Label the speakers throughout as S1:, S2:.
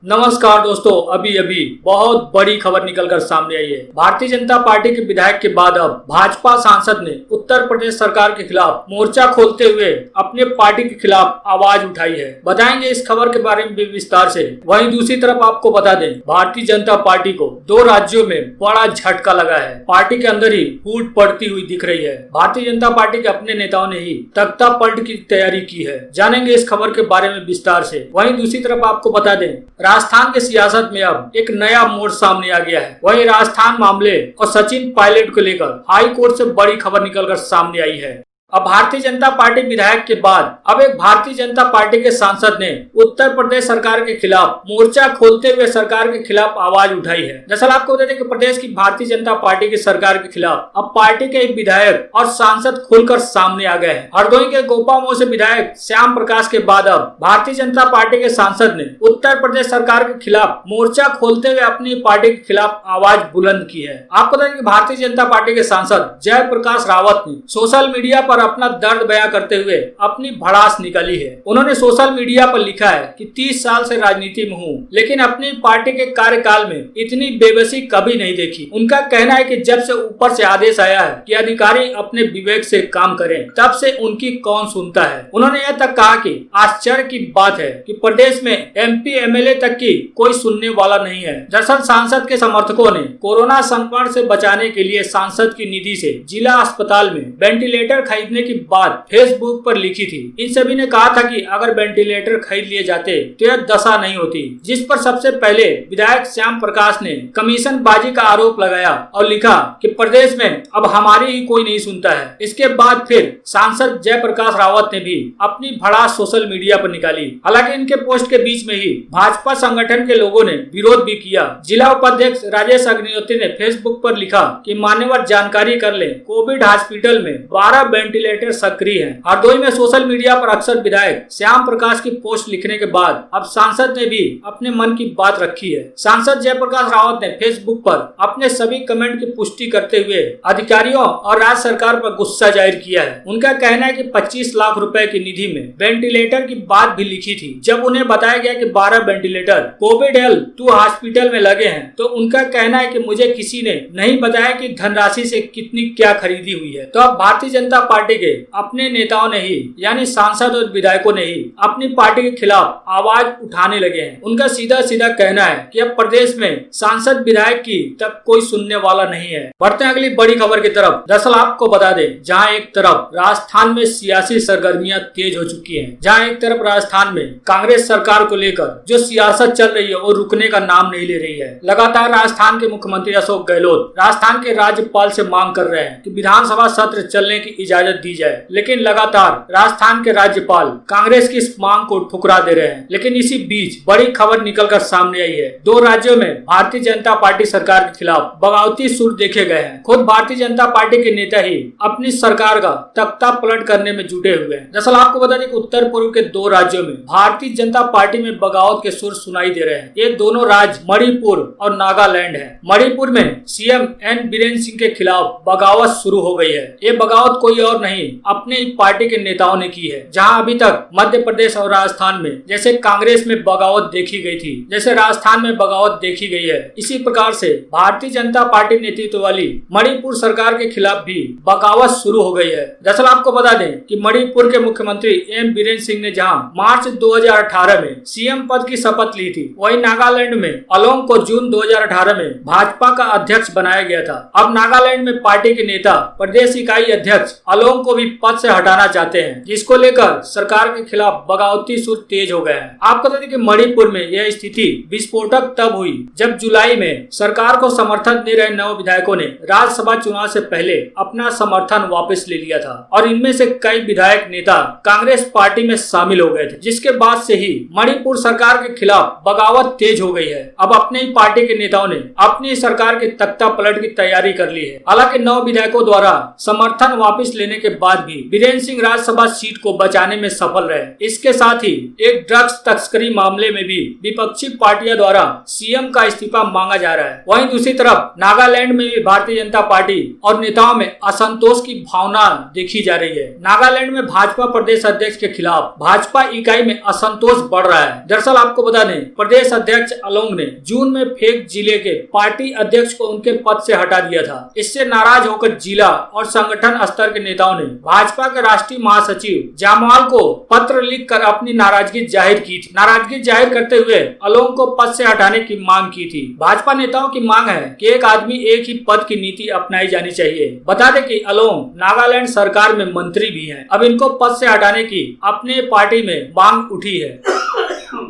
S1: नमस्कार दोस्तों, अभी अभी बहुत बड़ी खबर निकलकर सामने आई है। भारतीय जनता पार्टी के विधायक के बाद अब भाजपा सांसद ने उत्तर प्रदेश सरकार के खिलाफ मोर्चा खोलते हुए अपने पार्टी के खिलाफ आवाज उठाई है। बताएंगे इस खबर के बारे में भी विस्तार से। वहीं दूसरी तरफ आपको बता दें, भारतीय जनता पार्टी को 2 राज्यों में बड़ा झटका लगा है। पार्टी के अंदर ही फूट पड़ती हुई दिख रही है। भारतीय जनता पार्टी के अपने नेताओं ने ही तख्ता पलट की तैयारी की है। जानेंगे इस खबर के बारे में विस्तार से। वहीं दूसरी तरफ आपको बता दें, राजस्थान के सियासत में अब एक नया मोड़ सामने आ गया है। वहीं राजस्थान मामले और सचिन पायलट को लेकर हाई कोर्ट से बड़ी खबर निकलकर सामने आई है। अब भारतीय जनता पार्टी विधायक के बाद अब एक भारतीय जनता पार्टी के सांसद ने उत्तर प्रदेश सरकार के खिलाफ मोर्चा खोलते हुए सरकार के खिलाफ आवाज उठाई है। दरअसल आपको बता दें कि प्रदेश की भारतीय जनता पार्टी की सरकार के खिलाफ अब पार्टी के विधायक और सांसद खुलकर सामने आ गए हैं। हरदोई के गोपामो से विधायक श्याम प्रकाश के बाद अब भारतीय जनता पार्टी के सांसद ने उत्तर प्रदेश सरकार के खिलाफ मोर्चा खोलते हुए अपनी पार्टी के खिलाफ आवाज बुलंद की है। आपको बता दें कि भारतीय जनता पार्टी के सांसद जयप्रकाश रावत ने सोशल मीडिया पर अपना दर्द बयां करते हुए अपनी भड़ास निकाली है। उन्होंने सोशल मीडिया पर लिखा है कि 30 साल से राजनीति में हूँ, लेकिन अपनी पार्टी के कार्यकाल में इतनी बेबसी कभी नहीं देखी। उनका कहना है कि जब से ऊपर से आदेश आया है कि अधिकारी अपने विवेक से काम करें, तब से उनकी कौन सुनता है। उन्होंने यह तक कहा कि आश्चर्य की बात है कि प्रदेश में MP MLA तक की कोई सुनने वाला नहीं है। दरअसल सांसद के समर्थकों ने कोरोना संक्रमण से बचाने के लिए सांसद की निधि से जिला अस्पताल में वेंटिलेटर खरीदने की बात फेसबुक पर लिखी थी। इन सभी ने कहा था कि अगर वेंटिलेटर खरीद लिए जाते तो यह दशा नहीं होती, जिस पर सबसे पहले विधायक श्याम प्रकाश ने कमीशन बाजी का आरोप लगाया और लिखा कि प्रदेश में अब हमारी ही कोई नहीं सुनता है। इसके बाद फिर सांसद जयप्रकाश रावत ने भी अपनी भड़ास सोशल मीडिया पर निकाली। हालांकि इनके पोस्ट के बीच में ही भाजपा संगठन के लोगों ने विरोध भी किया। जिला उपाध्यक्ष राजेश अग्निहोत्री ने फेसबुक पर लिखा कि मान्यवर जानकारी कर ले, कोविड हॉस्पिटल में 12 वेंटिलेटर सक्रिय है। हरदोई में सोशल मीडिया पर अक्सर विधायक श्याम प्रकाश की पोस्ट लिखने के बाद अब सांसद ने भी अपने मन की बात रखी है। सांसद जयप्रकाश रावत ने फेसबुक पर अपने सभी कमेंट की पुष्टि करते हुए अधिकारियों और राज्य सरकार पर गुस्सा जाहिर किया है। उनका कहना है कि 25 लाख रुपए की निधि में वेंटिलेटर की बात भी लिखी थी। जब उन्हें बताया गया कि 12 वेंटिलेटर कोविड L2 हॉस्पिटल में लगे हैं, तो उनका कहना है कि मुझे किसी ने नहीं बताया कि धनराशि से कितनी क्या खरीदी हुई है। तो अब भारतीय जनता पार्टी के अपने नेताओं ने ही, यानी सांसद और विधायकों ने ही अपनी पार्टी के खिलाफ आवाज उठाने लगे हैं। उनका सीधा सीधा कहना है कि अब प्रदेश में सांसद विधायक की तक कोई सुनने वाला नहीं है। बढ़ते हैं अगली बड़ी खबर की तरफ। दरअसल आपको बता दें, जहां एक तरफ राजस्थान में सियासी सरगर्मियां तेज हो चुकी हैं, जहां एक तरफ राजस्थान में कांग्रेस सरकार को लेकर जो सियासत चल रही है वो रुकने का नाम नहीं ले रही है। लगातार राजस्थान के मुख्यमंत्री अशोक गहलोत राजस्थान के राज्यपाल से मांग कर रहे हैं कि विधानसभा सत्र चलने की इजाजत दी जाए, लेकिन लगातार राजस्थान के राज्यपाल कांग्रेस की इस मांग को ठुकरा दे रहे हैं। लेकिन इसी बीच बड़ी खबर निकलकर सामने आई है। 2 राज्यों में भारतीय जनता पार्टी सरकार के खिलाफ बगावती सुर देखे गए हैं। खुद भारतीय जनता पार्टी के नेता ही अपनी सरकार का तख्ता पलट करने में जुटे हुए हैं। दरअसल आपको बता दें कि उत्तर पूर्व के 2 राज्यों में भारतीय जनता पार्टी में बगावत के सुर सुनाई दे रहे हैं। ये दोनों राज्य मणिपुर और नागालैंड है। मणिपुर में CM N बीरेन सिंह के खिलाफ बगावत शुरू हो गई है। ये बगावत कोई और नहीं, अपने पार्टी के नेताओं ने की है। जहां अभी तक मध्य प्रदेश और राजस्थान में जैसे कांग्रेस में बगावत देखी गई थी, जैसे राजस्थान में बगावत देखी गई है, इसी प्रकार से भारतीय जनता पार्टी नेतृत्व वाली मणिपुर सरकार के खिलाफ भी बगावत शुरू हो गई है। दरअसल आपको बता दें कि मणिपुर के मुख्यमंत्री M बीरेन सिंह ने जहां मार्च 2018 में CM पद की शपथ ली थी, वहीं नागालैंड में अलोंग को जून 2018 में भाजपा का अध्यक्ष बनाया गया था। अब नागालैंड में पार्टी के नेता प्रदेश इकाई अध्यक्ष अलोंग को भी पद से हटाना चाहते हैं, जिसको लेकर सरकार के खिलाफ बगावती सुर तेज हो गए हैं। आपको बता दें कि मणिपुर में यह स्थिति विस्फोटक तब हुई जब जुलाई में सरकार को समर्थन दे रहे 9 विधायकों ने राज्यसभा चुनाव से पहले अपना समर्थन वापस ले लिया था और इनमें से कई विधायक नेता कांग्रेस पार्टी में शामिल हो गए थे, जिसके बाद से ही मणिपुर सरकार के खिलाफ बगावत तेज हो गई है। अब अपने ही पार्टी के नेताओं ने अपनी सरकार के तख्ता पलट की तैयारी कर ली है। हालांकि 9 विधायकों द्वारा समर्थन वापस लेने होने के बाद भी बीरेन्द्र सिंह राज्यसभा सीट को बचाने में सफल रहे। इसके साथ ही एक ड्रग्स तस्करी मामले में भी विपक्षी पार्टियों द्वारा सीएम का इस्तीफा मांगा जा रहा है। वहीं दूसरी तरफ नागालैंड में भी भारतीय जनता पार्टी और नेताओं में असंतोष की भावना देखी जा रही है। नागालैंड में भाजपा प्रदेश अध्यक्ष के खिलाफ भाजपा इकाई में असंतोष बढ़ रहा है। दरअसल आपको बता दें, प्रदेश अध्यक्ष अलोंग ने जून में फेक जिले के पार्टी अध्यक्ष को उनके पद से हटा दिया था। इससे नाराज होकर जिला और संगठन स्तर के नेताओं ने भाजपा के राष्ट्रीय महासचिव जामवाल को पत्र लिखकर अपनी नाराजगी जाहिर की थी। नाराजगी जाहिर करते हुए अलोंग को पद से हटाने की मांग की थी। भाजपा नेताओं की मांग है कि एक आदमी एक ही पद की नीति अपनाई जानी चाहिए। बता दें कि अलोंग नागालैंड सरकार में मंत्री भी हैं। अब इनको पद से हटाने की अपने पार्टी में मांग उठी है।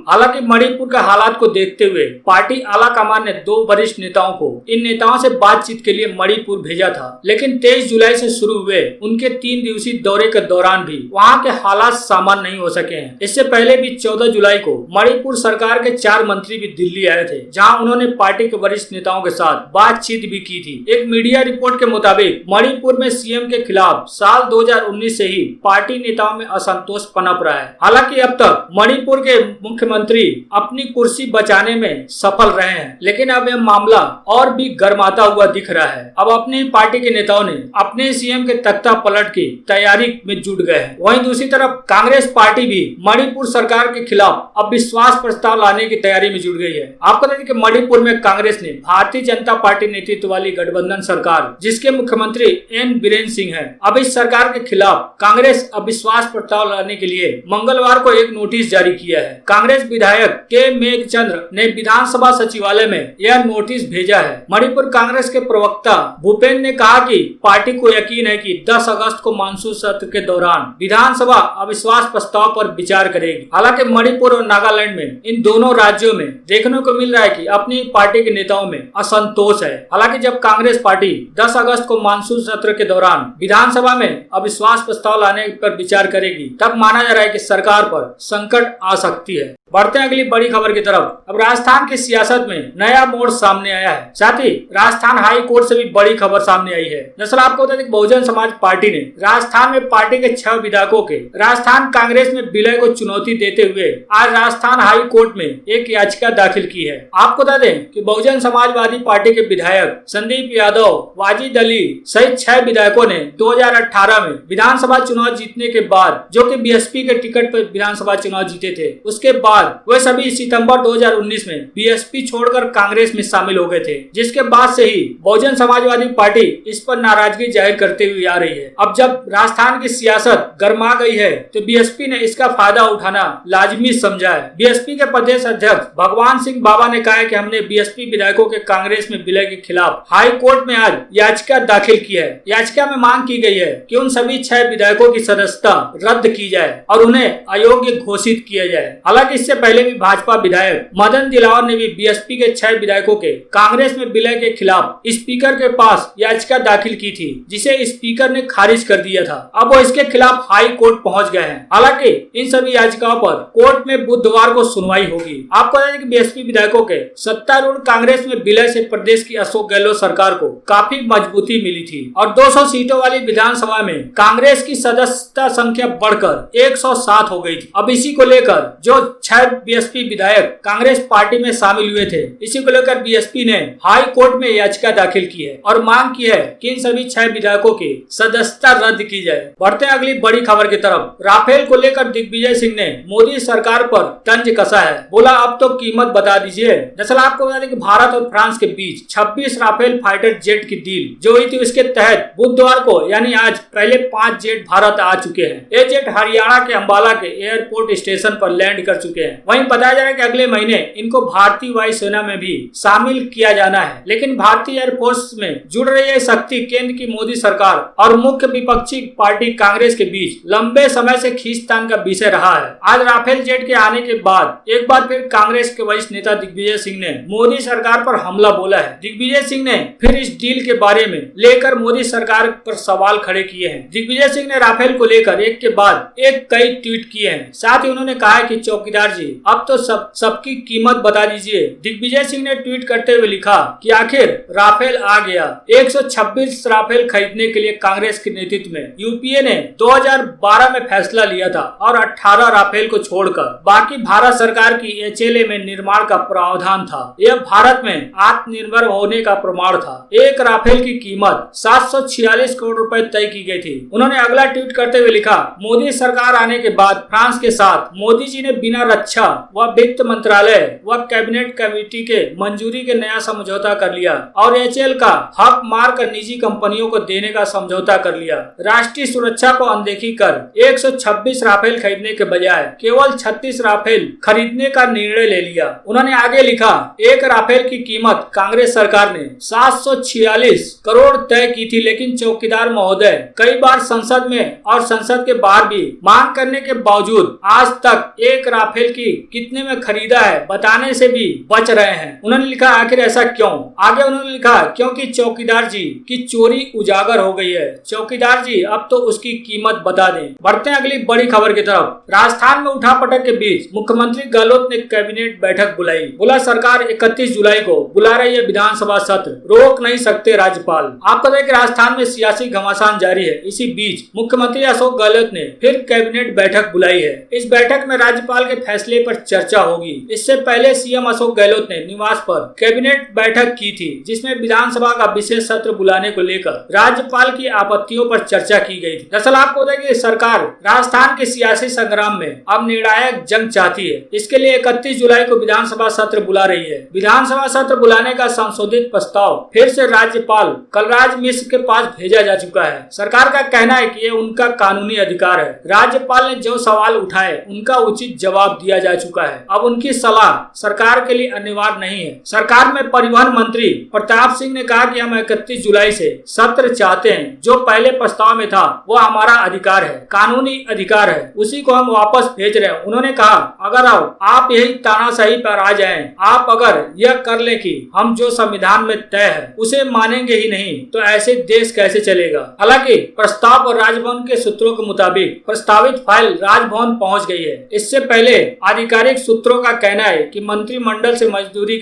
S1: हालांकि मणिपुर के हालात को देखते हुए पार्टी आला कमान ने 2 वरिष्ठ नेताओं को इन नेताओं से बातचीत के लिए मणिपुर भेजा था, लेकिन 23 जुलाई से शुरू हुए उनके 3 दिवसीय दौरे के दौरान भी वहां के हालात सामान्य नहीं हो सके हैं। इससे पहले भी 14 जुलाई को मणिपुर सरकार के 4 मंत्री भी दिल्ली आए थे, जहां उन्होंने पार्टी के वरिष्ठ नेताओं के साथ बातचीत भी की थी। एक मीडिया रिपोर्ट के मुताबिक मणिपुर में सीएम के खिलाफ साल 2019 से ही पार्टी नेताओं में असंतोष पनप रहा है। हालांकि अब तक मणिपुर के मुख्यमंत्री अपनी कुर्सी बचाने में सफल रहे हैं, लेकिन अब यह मामला और भी गर्माता हुआ दिख रहा है। अब अपनी पार्टी के नेताओं ने अपने सीएम के तख्ता पलट की तैयारी में जुट गए हैं। वहीं दूसरी तरफ कांग्रेस पार्टी भी मणिपुर सरकार के खिलाफ अब विश्वास प्रस्ताव लाने की तैयारी में जुट गई है। आपको बता दें कि मणिपुर में कांग्रेस ने भारतीय जनता पार्टी नेतृत्व वाली गठबंधन सरकार, जिसके मुख्यमंत्री एन बीरेन्द्र सिंह है, अब इस सरकार के खिलाफ कांग्रेस अविश्वास प्रस्ताव लाने के लिए मंगलवार को एक नोटिस जारी किया है। कांग्रेस विधायक के मेघचंद्र ने विधानसभा सचिवालय में यह नोटिस भेजा है। मणिपुर कांग्रेस के प्रवक्ता भूपेन ने कहा कि पार्टी को यकीन है कि 10 अगस्त को मानसून सत्र के दौरान विधानसभा अविश्वास प्रस्ताव पर विचार करेगी। हालांकि मणिपुर और नागालैंड में इन दोनों राज्यों में देखने को मिल रहा है कि अपनी पार्टी के नेताओं में असंतोष है। हालांकि जब कांग्रेस पार्टी 10 अगस्त को मानसून सत्र के दौरान विधानसभा में अविश्वास प्रस्ताव लाने पर विचार करेगी, तब माना जा रहा है कि सरकार पर संकट आ सकती है। बढ़ते हैं अगली बड़ी खबर की तरफ। अब राजस्थान की सियासत में नया मोड़ सामने आया है। साथ ही राजस्थान हाई कोर्ट से भी बड़ी खबर सामने आई है। दरअसल आपको बता दें कि बहुजन समाज पार्टी ने राजस्थान में पार्टी के 6 विधायकों के राजस्थान कांग्रेस में विलय को चुनौती देते हुए आज राजस्थान हाई कोर्ट में एक याचिका दाखिल की है। आपको बता दें कि बहुजन समाजवादी पार्टी के विधायक संदीप यादव, वाजिद अली सहित 6 विधायकों ने 2018 में विधानसभा चुनाव जीतने के बाद, जो कि बीएसपी के टिकट पर विधानसभा चुनाव जीते थे, उसके बाद वे सभी सितंबर 2019 में बीएसपी छोड़कर कांग्रेस में शामिल हो गए थे, जिसके बाद से ही बहुजन समाजवादी पार्टी इस पर नाराजगी जाहिर करते हुए आ रही है। अब जब राजस्थान की सियासत गर्मा गई है तो बीएसपी ने इसका फायदा उठाना लाजमी समझा है। बीएसपी के प्रदेश अध्यक्ष भगवान सिंह बाबा ने कहा है कि हमने बीएसपी विधायकों के कांग्रेस में विलय के खिलाफ हाई कोर्ट में आज याचिका दाखिल की है। याचिका में मांग की गई है कि उन सभी 6 विधायकों की सदस्यता रद्द की जाए और उन्हें अयोग्य घोषित किया जाए। हालांकि इससे पहले भी भाजपा विधायक मदन दिलावर ने भी बीएसपी के 6 विधायकों के कांग्रेस में विलय के खिलाफ स्पीकर के पास याचिका दाखिल की थी, जिसे स्पीकर ने खारिज कर दिया था। अब वो इसके खिलाफ हाई कोर्ट पहुंच गए हैं। हालांकि इन सभी याचिकाओं पर कोर्ट में बुधवार को सुनवाई होगी। आपको बता दें कि बीएसपी विधायकों के सत्तारूढ़ कांग्रेस में विलय से प्रदेश की अशोक गहलोत सरकार को काफी मजबूती मिली थी और 200 सीटों वाली विधानसभा में कांग्रेस की सदस्यता संख्या बढ़कर 107 हो गई थी। अब इसी को लेकर जो 6 बीएसपी विधायक कांग्रेस पार्टी में शामिल हुए थे, इसी को लेकर बीएसपी ने हाई कोर्ट में याचिका दाखिल की है और मांग की है कि इन सभी 6 विधायकों की सदस्यता रद्द की जाए। बढ़ते हैं अगली बड़ी खबर की तरफ। राफेल को लेकर दिग्विजय सिंह ने मोदी सरकार पर तंज कसा है। बोला अब तो कीमत बता दीजिए। दरअसल आपको बता दें कि भारत और फ्रांस के बीच 26 राफेल फाइटर जेट की डील जो हुई थी, उसके तहत बुधवार को यानी आज पहले 5 जेट भारत आ चुके हैं। ये जेट हरियाणा के अंबाला के एयरपोर्ट स्टेशन पर लैंड कर चुके हैं। वहीं बताया जा रहा है कि अगले महीने इनको भारतीय वायुसेना में भी शामिल किया जाना है। लेकिन भारतीय एयरफोर्स में जुड़ रही है शक्ति केंद्र की मोदी सरकार और मुख्य विपक्षी पार्टी कांग्रेस के बीच लंबे समय से खींचतान का विषय रहा है। आज राफेल जेट के आने के बाद एक बार फिर कांग्रेस के वरिष्ठ नेता दिग्विजय सिंह ने मोदी सरकार पर हमला बोला है। दिग्विजय सिंह ने फिर इस डील के बारे में लेकर मोदी सरकार पर सवाल खड़े किए हैं। दिग्विजय सिंह ने राफेल को लेकर एक के बाद एक कई ट्वीट किए हैं। साथ ही उन्होंने कहा है कि चौकीदार जी अब तो सबकी कीमत बता दीजिए। दिग्विजय सिंह ने ट्वीट करते हुए लिखा कि आखिर राफेल आ गया। 126 राफेल खरीदने के लिए कांग्रेस के नेतृत्व में यूपीए ने 2012 में फैसला लिया था और 18 राफेल को छोड़कर बाकी भारत सरकार की एचएलए में निर्माण का प्रावधान था। यह भारत में आत्मनिर्भर होने का प्रमाण था। एक राफेल की कीमत 746 करोड़ रुपए तय की गई थी। उन्होंने अगला ट्वीट करते हुए लिखा, मोदी सरकार आने के बाद फ्रांस के साथ मोदी जी ने बिना रक्षा व वित्त मंत्रालय व कैबिनेट कमेटी के मंजूरी के नया समझौता कर लिया और एचएएल का हक मार कर निजी कंपनियों को देने का समझौता कर लिया। राष्ट्रीय सुरक्षा को अनदेखी कर 126 राफेल खरीदने के बजाय केवल 36 राफेल खरीदने का निर्णय ले लिया। उन्होंने आगे लिखा, एक राफेल की कीमत कांग्रेस सरकार ने 746 करोड़ तय की थी, लेकिन चौकीदार महोदय कई बार संसद में और संसद के बाहर भी मांग करने के बावजूद आज तक एक राफेल की कितने में खरीदा है बताने से भी बच रहे हैं। उन्होंने लिखा, आखिर ऐसा क्यों? आगे उन्होंने लिखा, क्योंकि चौकीदार जी की चोरी उजागर हो गई है। चौकीदार जी अब तो उसकी कीमत बता दें। बढ़ते हैं अगली बड़ी खबर की तरफ। राजस्थान में उठापटक के बीच मुख्यमंत्री गहलोत ने कैबिनेट बैठक बुलाई। बोला, सरकार 31 जुलाई को बुला रही है विधानसभा सत्र, रोक नहीं सकते राज्यपाल। आपको देखें, राजस्थान में सियासी घमासान जारी है। इसी बीच मुख्यमंत्री अशोक गहलोत ने फिर कैबिनेट बैठक बुलाई है। इस बैठक में राज्यपाल के फैसले पर चर्चा होगी। इससे पहले सीएम अशोक गहलोत ने निवास पर कैबिनेट बैठक की थी, जिसमें विधानसभा का विशेष सत्र बुलाने को लेकर राज्यपाल की आपत्तियों पर चर्चा की गई थी। दरअसल आपको देखें, सरकार राजस्थान के सियासी संग्राम में अब निर्णायक जंग चाहती है। इसके लिए 31 जुलाई को विधानसभा सत्र बुला रही है। विधानसभा सत्र बुलाने का संशोधित प्रस्ताव फिर से राज्यपाल कलराज मिश्र के पास भेजा जा चुका है। सरकार का कहना है कि ये उनका कानूनी अधिकार है। राज्यपाल ने जो सवाल उठाए उनका उचित जवाब दिया जा चुका है। अब उनकी सलाह सरकार के लिए अनिवार्य नहीं है। सरकार में परिवहन मंत्री प्रताप सिंह ने कहा कि हम 31 जुलाई से सत्र चाहते हैं। जो पहले प्रस्ताव में था वो हमारा अधिकार है, कानूनी अधिकार है, उसी को हम वापस भेज रहे हैं। उन्होंने कहा, अगर आप यही तानाशाही पर आ जाएं, आप अगर यह कर ले कि हम जो संविधान में तय है उसे मानेंगे ही नहीं, तो ऐसे देश कैसे चलेगा। हालांकि प्रस्ताव और राजभवन के सूत्रों के मुताबिक प्रस्तावित फाइल राजभवन पहुंच गई है। इससे पहले आधिकारिक सूत्रों का कहना है कि मंत्रिमंडल से मंजूरी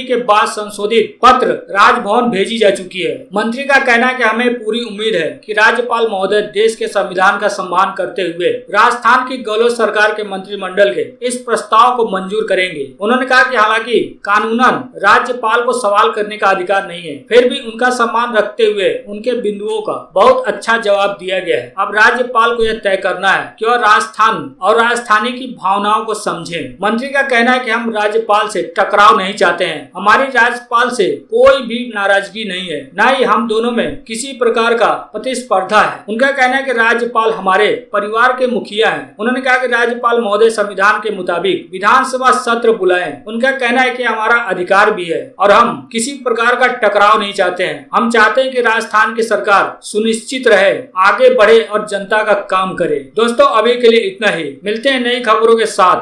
S1: के बाद संशोधित पत्र राजभवन भेजी जा चुकी है। मंत्री का कहना है कि हमें पूरी उम्मीद है कि राज्यपाल महोदय देश के संविधान का सम्मान करते हुए राजस्थान की गहलोत सरकार के मंत्रिमंडल के इस प्रस्ताव को मंजूर करेंगे। उन्होंने कहा कि हालांकि कानूनन राज्यपाल को सवाल करने का अधिकार नहीं है, फिर भी उनका सम्मान रखते हुए उनके बिंदुओं का बहुत अच्छा जवाब दिया गया है। अब राज्यपाल को यह तय करना है कि वह राजस्थान और राजस्थानी की भावनाओं को समझें। मंत्री का कहना है कि हम राज्यपाल से टकराव नहीं चाहते हैं। हमारी राज्यपाल से कोई भी नाराजगी नहीं है, न ही हम दोनों में किसी प्रकार का प्रतिस्पर्धा है। उनका कहना है कि राज्यपाल हमारे परिवार के मुखिया हैं। उन्होंने कहा कि राज्यपाल महोदय संविधान के मुताबिक विधानसभा सत्र बुलाएं। उनका कहना है कि हमारा अधिकार भी है और हम किसी प्रकार का टकराव नहीं चाहते हैं। हम चाहते हैं कि राजस्थान की सरकार सुनिश्चित रहे, आगे बढ़े और जनता का काम करे। दोस्तों, अभी के लिए इतना ही। मिलते हैं नई खबरों के साथ।